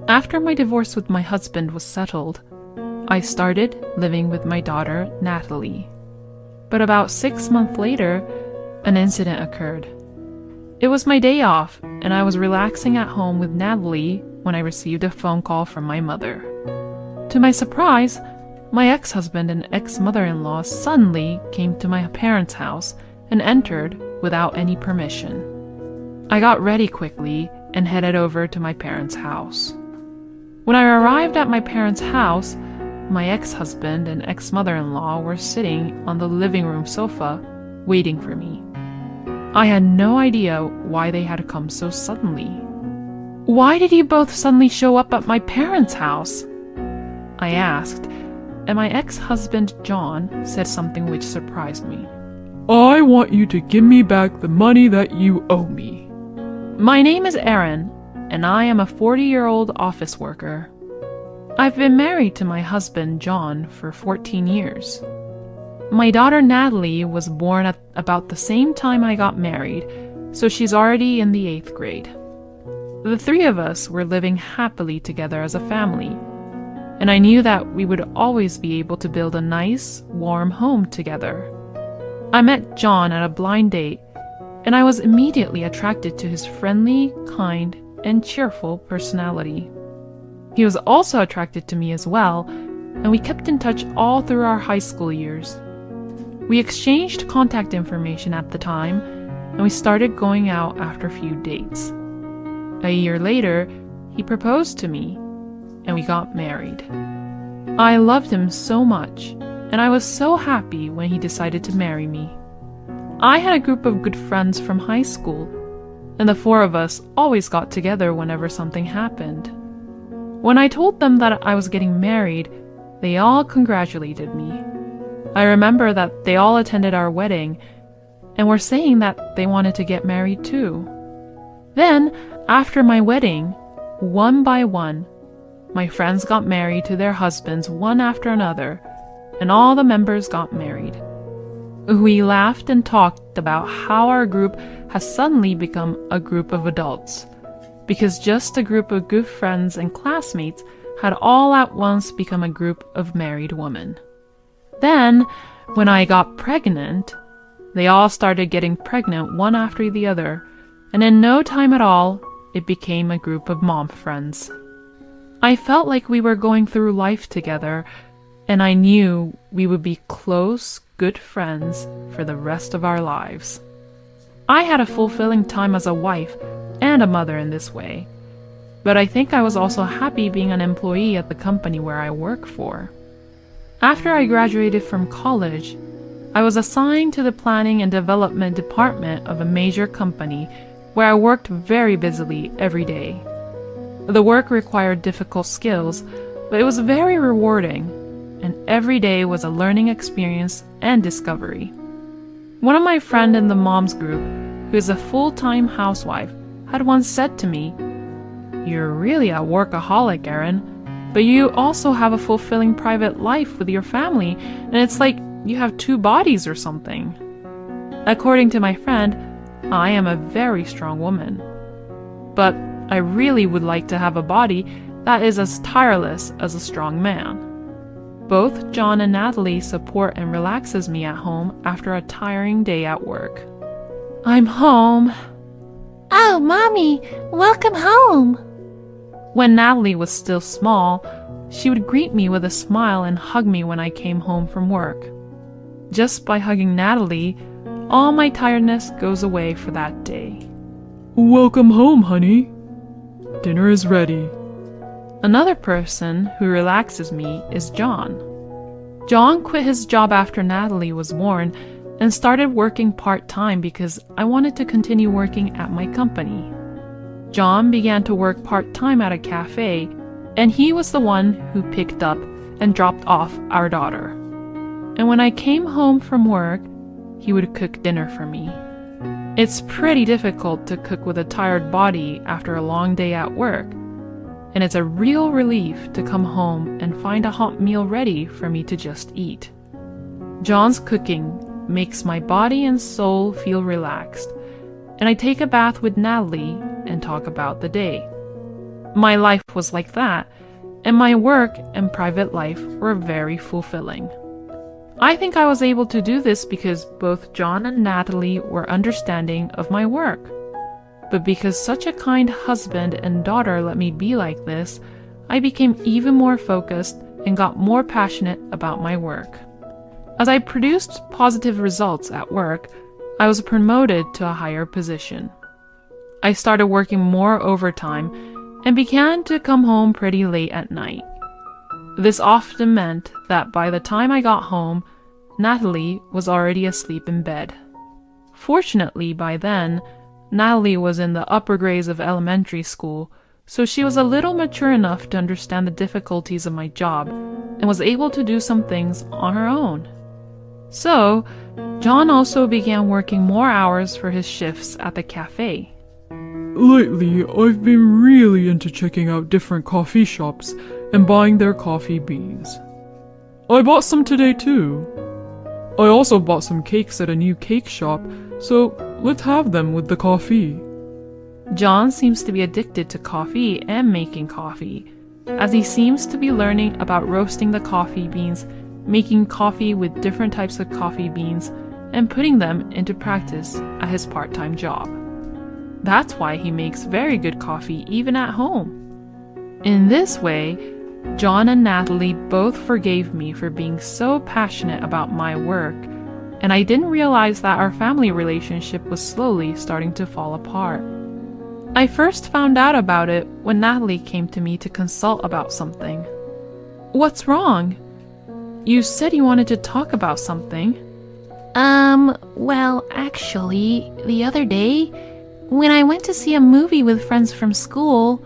After my divorce with my husband was settled, I started living with my daughter, Natalie. But about 6 months later, an incident occurred. It was my day off, and I was relaxing at home with Natalie when I received a phone call from my mother. To my surprise, my ex-husband and ex-mother-in-law suddenly came to my parents' house and entered without any permission. I got ready quickly and headed over to my parents' house. When I arrived at my parents' house, my ex-husband and ex-mother-in-law were sitting on the living room sofa, waiting for me. I had no idea why they had come so suddenly. "Why did you both suddenly show up at my parents' house?" I asked, and my ex-husband John said something which surprised me. "I want you to give me back the money that you owe me." My name is Aaron, and I am a 40-year-old office worker. I've been married to my husband John for 14 years. My daughter Natalie was born at about the same time I got married, so she's already in the 8th grade. The three of us were living happily together as a family, and I knew that we would always be able to build a nice, warm home together. I met John at a blind date, and I was immediately attracted to his friendly, kind, and cheerful personality. He was also attracted to me as well, and we kept in touch all through our high school years. We exchanged contact information at the time, and we started going out after a few dates. A year later, he proposed to me, and we got married. I loved him so much, and I was so happy when he decided to marry me. I had a group of good friends from high school, and the four of us always got together whenever something happened. When I told them that I was getting married, they all congratulated me. I remember that they all attended our wedding and were saying that they wanted to get married too. Then, after my wedding, one by one, my friends got married to their husbands one after another, and all the members got married. We laughed and talked about how our group has suddenly become a group of adults, because just a group of good friends and classmates had all at once become a group of married women. Then, when I got pregnant, they all started getting pregnant one after the other, and in no time at all, it became a group of mom friends. I felt like we were going through life together, and I knew we would be close, good friends for the rest of our lives. I had a fulfilling time as a wife and a mother in this way, but I think I was also happy being an employee at the company where I work for. After I graduated from college, I was assigned to the planning and development department of a major company where I worked very busily every day. The work required difficult skills, but it was very rewarding, and every day was a learning experience and discovery. One of my friends in the moms group, who is a full-time housewife, had once said to me, "You're really a workaholic, Erin, but you also have a fulfilling private life with your family, and it's like you have two bodies or something." According to my friend, I am a very strong woman. But I really would like to have a body that is as tireless as a strong man. Both John and Natalie support and relaxes me at home after a tiring day at work. "I'm home." "Oh, Mommy, welcome home." When Natalie was still small, she would greet me with a smile and hug me when I came home from work. Just by hugging Natalie, all my tiredness goes away for that day. "Welcome home, honey. Dinner is ready." Another person who relaxes me is John. John quit his job after Natalie was born and started working part-time because I wanted to continue working at my company. John began to work part-time at a cafe, and he was the one who picked up and dropped off our daughter. And when I came home from work, he would cook dinner for me. It's pretty difficult to cook with a tired body after a long day at work, and it's a real relief to come home and find a hot meal ready for me to just eat. John's cooking makes my body and soul feel relaxed, and I take a bath with Natalie and talk about the day. My life was like that, and my work and private life were very fulfilling. I think I was able to do this because both John and Natalie were understanding of my work. But because such a kind husband and daughter let me be like this, I became even more focused and got more passionate about my work. As I produced positive results at work, I was promoted to a higher position. I started working more overtime and began to come home pretty late at night. This often meant that by the time I got home, Natalie was already asleep in bed. Fortunately, by then, Natalie was in the upper grades of elementary school, so she was a little mature enough to understand the difficulties of my job and was able to do some things on her own. So, John also began working more hours for his shifts at the cafe. Lately, I've been really into checking out different coffee shops and buying their coffee beans. I bought some today too. I also bought some cakes at a new cake shop, so let's have them with the coffee. John seems to be addicted to coffee and making coffee, as he seems to be learning about roasting the coffee beans, making coffee with different types of coffee beans, and putting them into practice at his part-time job. That's why he makes very good coffee even at home. In this way, John and Natalie both forgave me for being so passionate about my work, and I didn't realize that our family relationship was slowly starting to fall apart. I first found out about it when Natalie came to me to consult about something. What's wrong? You said you wanted to talk about something. Well, actually, the other day, when I went to see a movie with friends from school,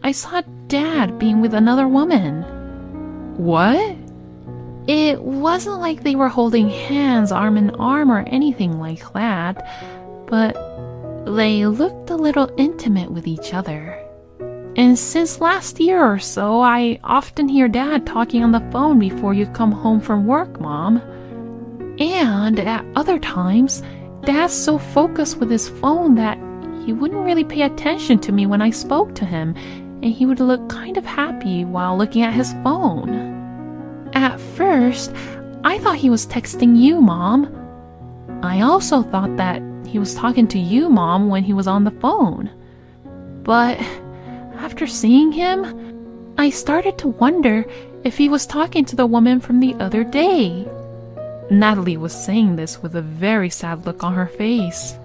I saw Dad being with another woman. What? It wasn't like they were holding hands arm in arm or anything like that, but they looked a little intimate with each other. And since last year or so, I often hear Dad talking on the phone before you come home from work, Mom. And at other times, Dad's so focused with his phone that he wouldn't really pay attention to me when I spoke to him, and he would look kind of happy while looking at his phone. At first, I thought he was texting you, Mom. I also thought that he was talking to you, Mom, when he was on the phone. But after seeing him, I started to wonder if he was talking to the woman from the other day. Natalie was saying this with a very sad look on her face.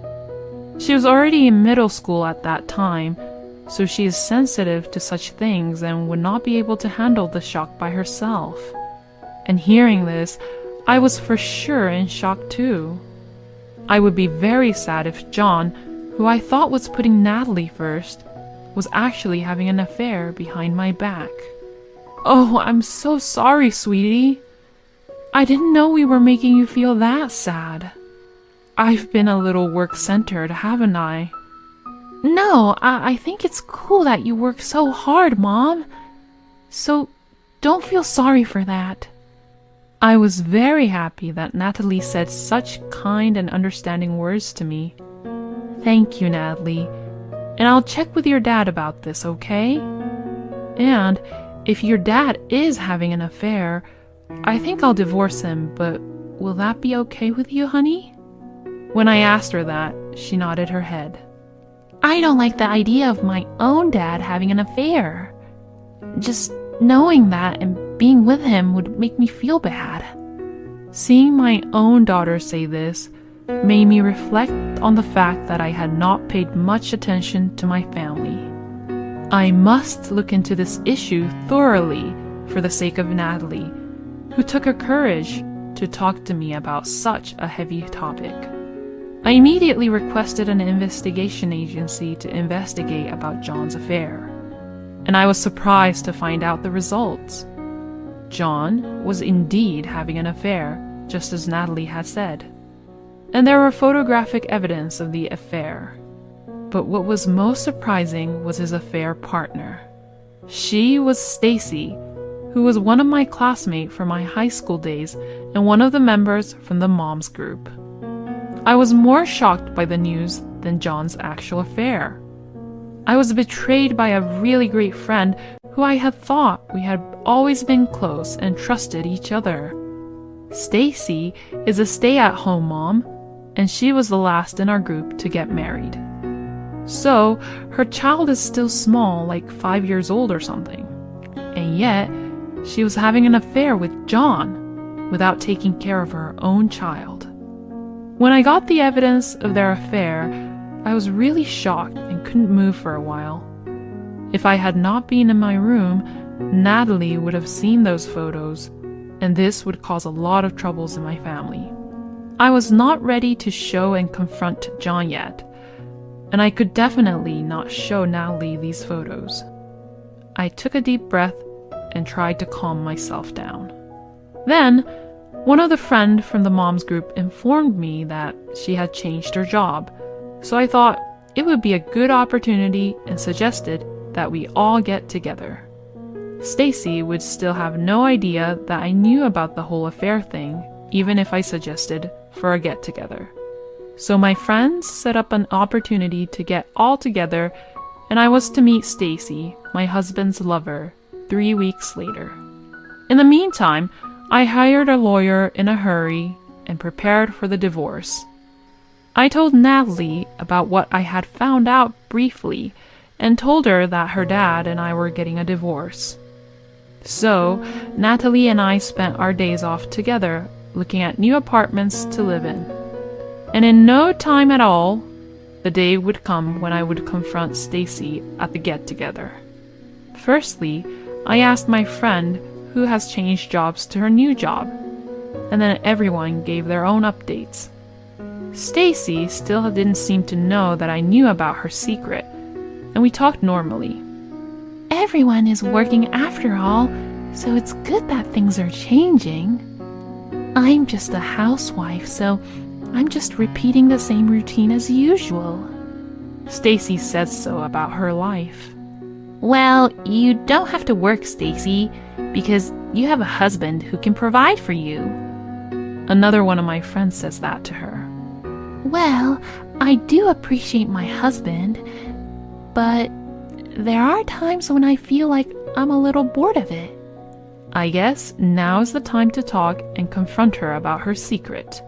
She was already in middle school at that time, so she is sensitive to such things and would not be able to handle the shock by herself. And hearing this, I was for sure in shock too. I would be very sad if John, who I thought was putting Natalie first, was actually having an affair behind my back. Oh, I'm so sorry, sweetie. I didn't know we were making you feel that sad. I've been a little work-centered, haven't I? No, I think it's cool that you work so hard, Mom. So don't feel sorry for that. I was very happy that Natalie said such kind and understanding words to me. Thank you, Natalie. And I'll check with your dad about this, okay? And if your dad is having an affair, I think I'll divorce him, but will that be okay with you, honey? When I asked her that, she nodded her head. I don't like the idea of my own dad having an affair. Just knowing that and being with him would make me feel bad. Seeing my own daughter say this made me reflect on the fact that I had not paid much attention to my family. I must look into this issue thoroughly for the sake of Natalie, who took her courage to talk to me about such a heavy topic. I immediately requested an investigation agency to investigate about John's affair, and I was surprised to find out the results. John was indeed having an affair, just as Natalie had said, and there were photographic evidence of the affair. But what was most surprising was his affair partner. She was Stacy, who was one of my classmates from my high school days and one of the members from the moms group. I was more shocked by the news than John's actual affair. I was betrayed by a really great friend who I had thought we had always been close and trusted each other. Stacy is a stay-at-home mom, and she was the last in our group to get married. So, her child is still small, like 5 years old or something. And yet, she was having an affair with John without taking care of her own child. When I got the evidence of their affair, I was really shocked and couldn't move for a while. If I had not been in my room, Natalie would have seen those photos, and this would cause a lot of troubles in my family. I was not ready to show and confront John yet, and I could definitely not show Natalie these photos. I took a deep breath and tried to calm myself down. Then, one of the friends from the mom's group informed me that she had changed her job, so I thought it would be a good opportunity and suggested that we all get together. Stacy would still have no idea that I knew about the whole affair thing, even if I suggested for a get-together. So my friends set up an opportunity to get all together, and I was to meet Stacy, my husband's lover, 3 weeks later. In the meantime, I hired a lawyer in a hurry and prepared for the divorce. I told Natalie about what I had found out briefly and told her that her dad and I were getting a divorce. So, Natalie and I spent our days off together looking at new apartments to live in. And in no time at all, the day would come when I would confront Stacy at the get-together. Firstly, I asked my friend who has changed jobs to her new job, and then everyone gave their own updates. Stacy still didn't seem to know that I knew about her secret, and we talked normally. Everyone is working after all, so it's good that things are changing. I'm just a housewife, so I'm just repeating the same routine as usual. Stacy says so about her life. Well, you don't have to work, Stacy, because you have a husband who can provide for you. Another one of my friends says that to her. Well, I do appreciate my husband, but there are times when I feel like I'm a little bored of it. I guess now is the time to talk and confront her about her secret.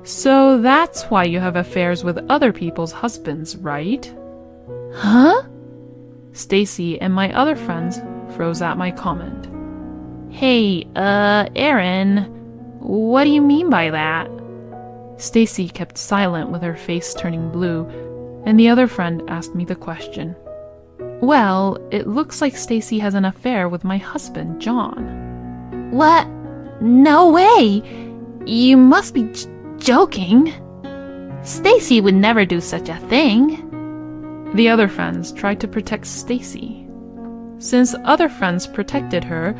So that's why you have affairs with other people's husbands, right? Huh? Stacy and my other friends froze at my comment. Hey, Aaron, what do you mean by that? Stacy kept silent with her face turning blue, and the other friend asked me the question. Well, it looks like Stacy has an affair with my husband, John. What? No way! You must be joking. Stacy would never do such a thing. The other friends tried to protect Stacy. Since other friends protected her,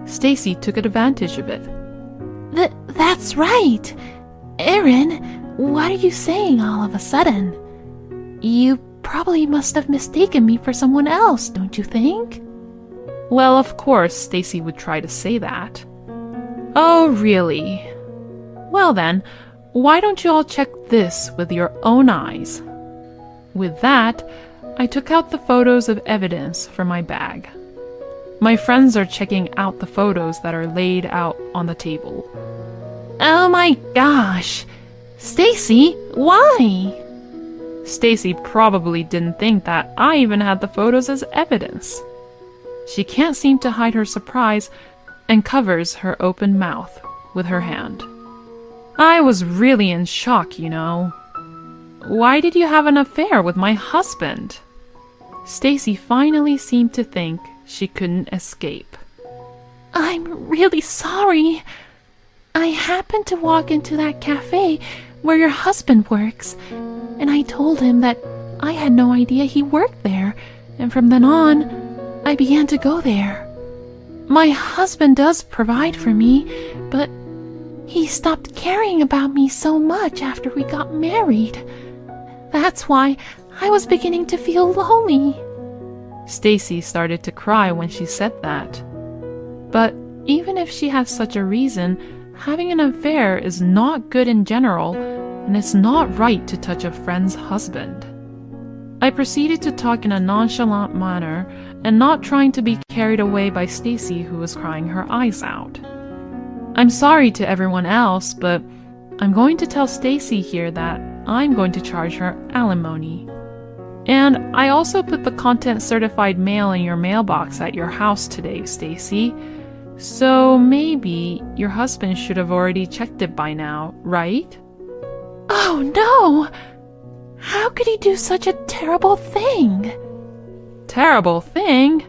Stacy took advantage of it. That's right. Aaron, what are you saying all of a sudden? You probably must have mistaken me for someone else, don't you think? Well, of course, Stacy would try to say that. Oh, really? Well then, why don't you all check this with your own eyes? With that, I took out the photos of evidence from my bag. My friends are checking out the photos that are laid out on the table. Oh my gosh! Stacy, why? Stacy probably didn't think that I even had the photos as evidence. She can't seem to hide her surprise and covers her open mouth with her hand. I was really in shock, you know. Why did you have an affair with my husband? Stacy finally seemed to think she couldn't escape. I'm really sorry. I happened to walk into that cafe where your husband works, and I told him that I had no idea he worked there, and from then on, I began to go there. My husband does provide for me, but he stopped caring about me so much after we got married. That's why I was beginning to feel lonely. Stacy started to cry when she said that. But even if she has such a reason, having an affair is not good in general, and it's not right to touch a friend's husband. I proceeded to talk in a nonchalant manner and not trying to be carried away by Stacy, who was crying her eyes out. I'm sorry to everyone else, but I'm going to tell Stacy here that I'm going to charge her alimony. And I also put the content certified mail in your mailbox at your house today, Stacy. So maybe your husband should have already checked it by now, right? Oh no! How could he do such a terrible thing? Terrible thing?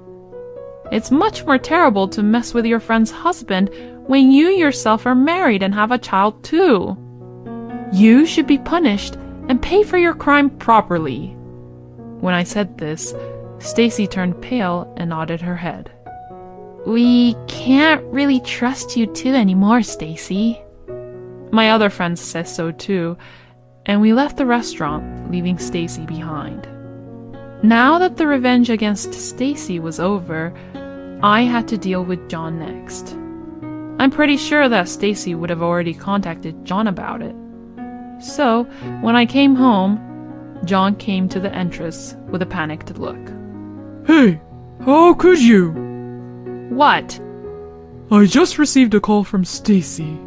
It's much more terrible to mess with your friend's husband when you yourself are married and have a child too. You should be punished and pay for your crime properly. When I said this, Stacy turned pale and nodded her head. We can't really trust you two anymore, Stacy. My other friends said so too, and we left the restaurant, leaving Stacy behind. Now that the revenge against Stacy was over, I had to deal with John next. I'm pretty sure that Stacy would have already contacted John about it. So, when I came home, John came to the entrance with a panicked look. Hey, how could you? What? I just received a call from Stacy.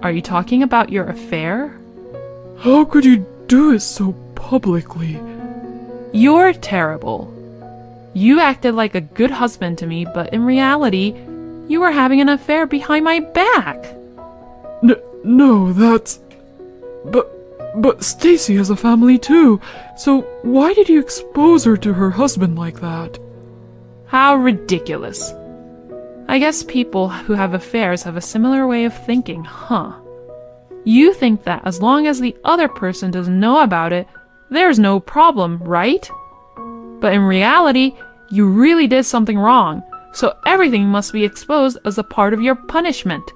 Are you talking about your affair? How could you do it so publicly? You're terrible. You acted like a good husband to me, but in reality, you were having an affair behind my back. No, that's... But Stacy has a family too, so why did you expose her to her husband like that? How ridiculous. I guess people who have affairs have a similar way of thinking, huh? You think that as long as the other person doesn't know about it, there's no problem, right? But in reality, you really did something wrong, so everything must be exposed as a part of your punishment.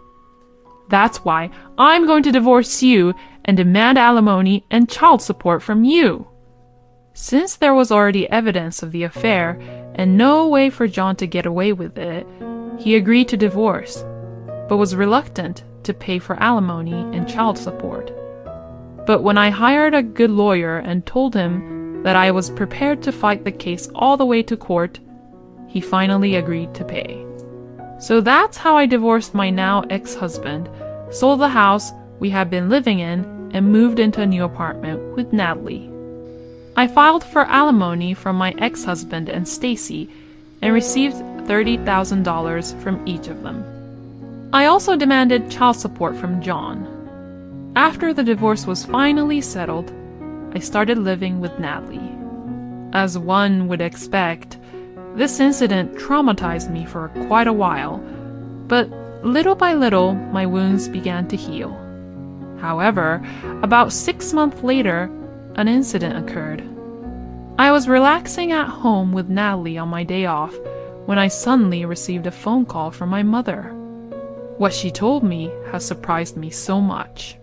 That's why I'm going to divorce you and demand alimony and child support from you. Since there was already evidence of the affair and no way for John to get away with it, he agreed to divorce, but was reluctant to pay for alimony and child support. But when I hired a good lawyer and told him that I was prepared to fight the case all the way to court, he finally agreed to pay. So that's how I divorced my now ex-husband, sold the house we had been living in, and moved into a new apartment with Natalie. I filed for alimony from my ex-husband and Stacy and received $30,000 from each of them. I also demanded child support from John. After the divorce was finally settled, I started living with Natalie. As one would expect, this incident traumatized me for quite a while, but little by little my wounds began to heal. However, about 6 months later, an incident occurred. I was relaxing at home with Natalie on my day off when I suddenly received a phone call from my mother. What she told me has surprised me so much.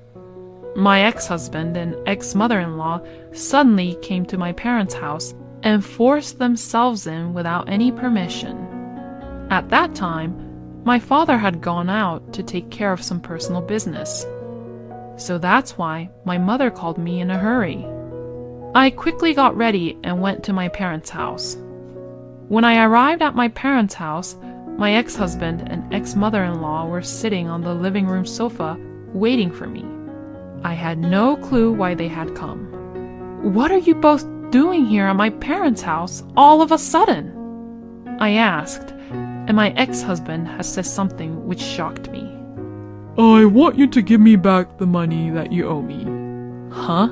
My ex-husband and ex-mother-in-law suddenly came to my parents' house and forced themselves in without any permission. At that time, my father had gone out to take care of some personal business. So that's why my mother called me in a hurry. I quickly got ready and went to my parents' house. When I arrived at my parents' house, my ex-husband and ex-mother-in-law were sitting on the living room sofa waiting for me. I had no clue why they had come. "What are you both doing here at my parents' house all of a sudden?" I asked, and my ex-husband has said something which shocked me. I want you to give me back the money that you owe me. Huh?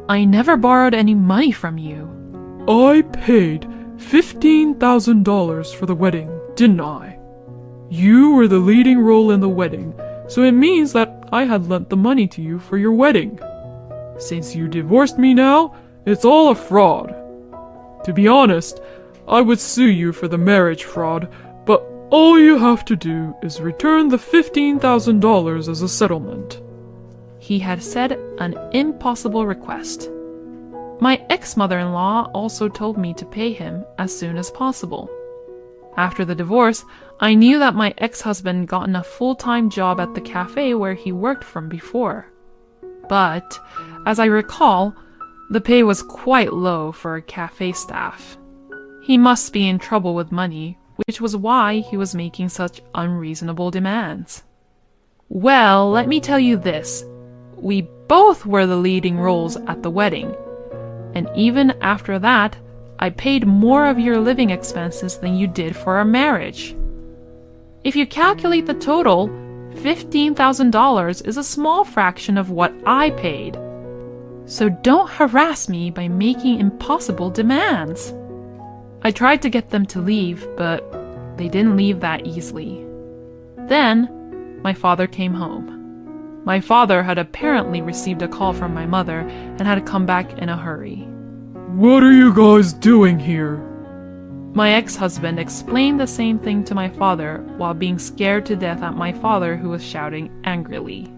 I never borrowed any money from you. I paid $15,000 for the wedding, didn't I? You were the leading role in the wedding, so it means that I had lent the money to you for your wedding. Since you divorced me now, it's all a fraud. To be honest, I would sue you for the marriage fraud, but all you have to do is return the $15,000 as a settlement. He had said an impossible request. My ex-mother-in-law also told me to pay him as soon as possible. After the divorce, I knew that my ex-husband gotten a full-time job at the cafe where he worked from before. But, as I recall, The pay was quite low for a cafe staff. He must be in trouble with money, which was why he was making such unreasonable demands. Well, let me tell you this. We both were the leading roles at the wedding. And even after that, I paid more of your living expenses than you did for our marriage. If you calculate the total, $15,000 is a small fraction of what I paid. So don't harass me by making impossible demands. I tried to get them to leave, but they didn't leave that easily. Then, my father came home. My father had apparently received a call from my mother and had come back in a hurry. What are you guys doing here? My ex-husband explained the same thing to my father while being scared to death at my father, who was shouting angrily.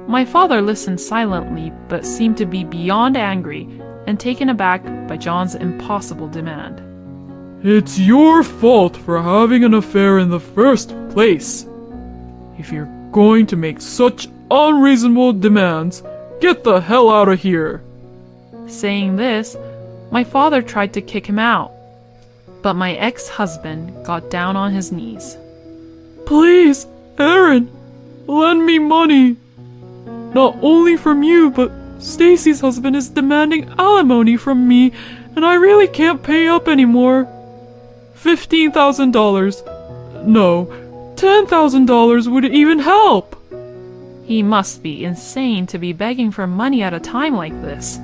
My father listened silently but seemed to be beyond angry and taken aback by John's impossible demand. It's your fault for having an affair in the first place. If you're going to make such unreasonable demands, get the hell out of here. Saying this, my father tried to kick him out, but my ex-husband got down on his knees. Please, Aaron, lend me money. Not only from you, but Stacy's husband is demanding alimony from me, and I really can't pay up anymore. $15,000. No, $10,000 would even help. He must be insane to be begging for money at a time like this.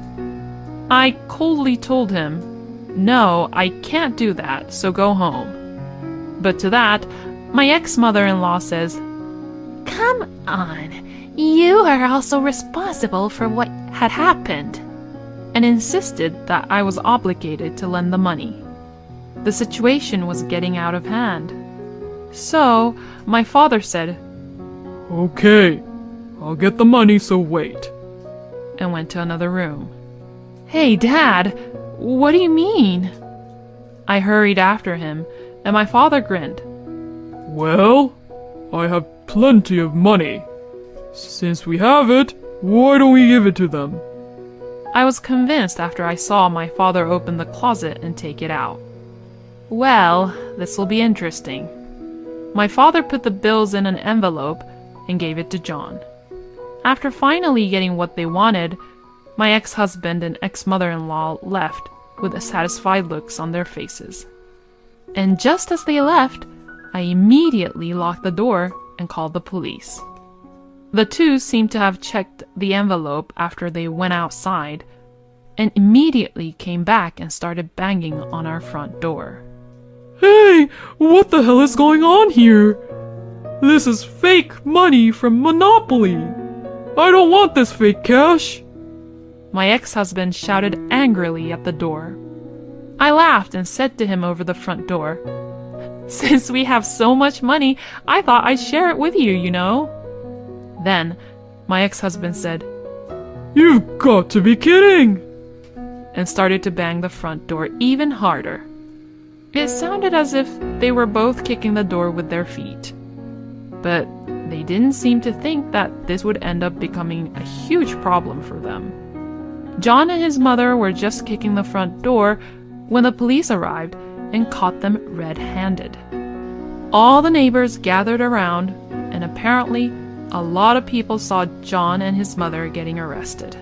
I coldly told him, "No, I can't do that, so go home." But to that, my ex-mother-in-law says, Come on, you are also responsible for what had happened. and insisted that I was obligated to lend the money. The situation was getting out of hand. So, my father said, Okay, I'll get the money, so wait. And went to another room. Hey, Dad, what do you mean? I hurried after him, and my father grinned. Well, I have plenty of money. Since we have it, why don't we give it to them? I was convinced after I saw my father open the closet and take it out. Well, this will be interesting. My father put the bills in an envelope and gave it to John. After finally getting what they wanted, my ex-husband and ex-mother-in-law left with satisfied looks on their faces. And just as they left, I immediately locked the door and called the police. The two seemed to have checked the envelope after they went outside, and immediately came back and started banging on our front door. Hey, what the hell is going on here? This is fake money from Monopoly. I don't want this fake cash. My ex-husband shouted angrily at the door. I laughed and said to him over the front door, "Since we have so much money, I thought I'd share it with you, you know." Then, my ex-husband said, You've got to be kidding! And started to bang the front door even harder. It sounded as if they were both kicking the door with their feet. But they didn't seem to think that this would end up becoming a huge problem for them. John and his mother were just kicking the front door when the police arrived and caught them red-handed. All the neighbors gathered around, and apparently a lot of people saw John and his mother getting arrested.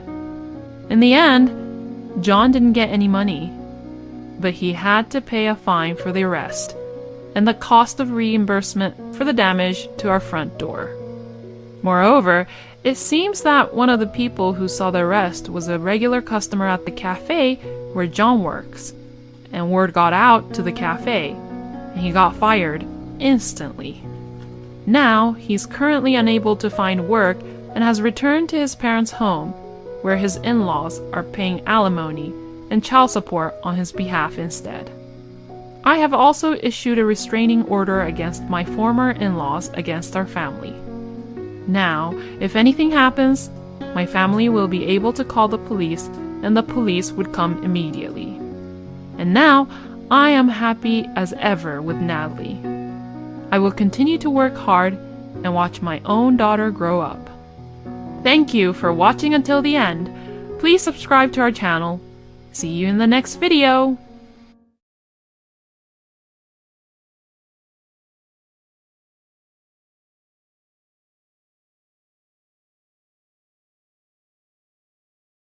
In the end, John didn't get any money, but he had to pay a fine for the arrest and the cost of reimbursement for the damage to our front door. Moreover, it seems that one of the people who saw the arrest was a regular customer at the cafe where John works, and word got out to the cafe, and he got fired instantly. Now, he's currently unable to find work and has returned to his parents' home, where his in-laws are paying alimony and child support on his behalf instead. I have also issued a restraining order against my former in-laws against our family. Now, if anything happens, my family will be able to call the police, and the police would come immediately. And now, I am happy as ever with Natalie. I will continue to work hard and watch my own daughter grow up. Thank you for watching until the end. Please subscribe to our channel. See you in the next video.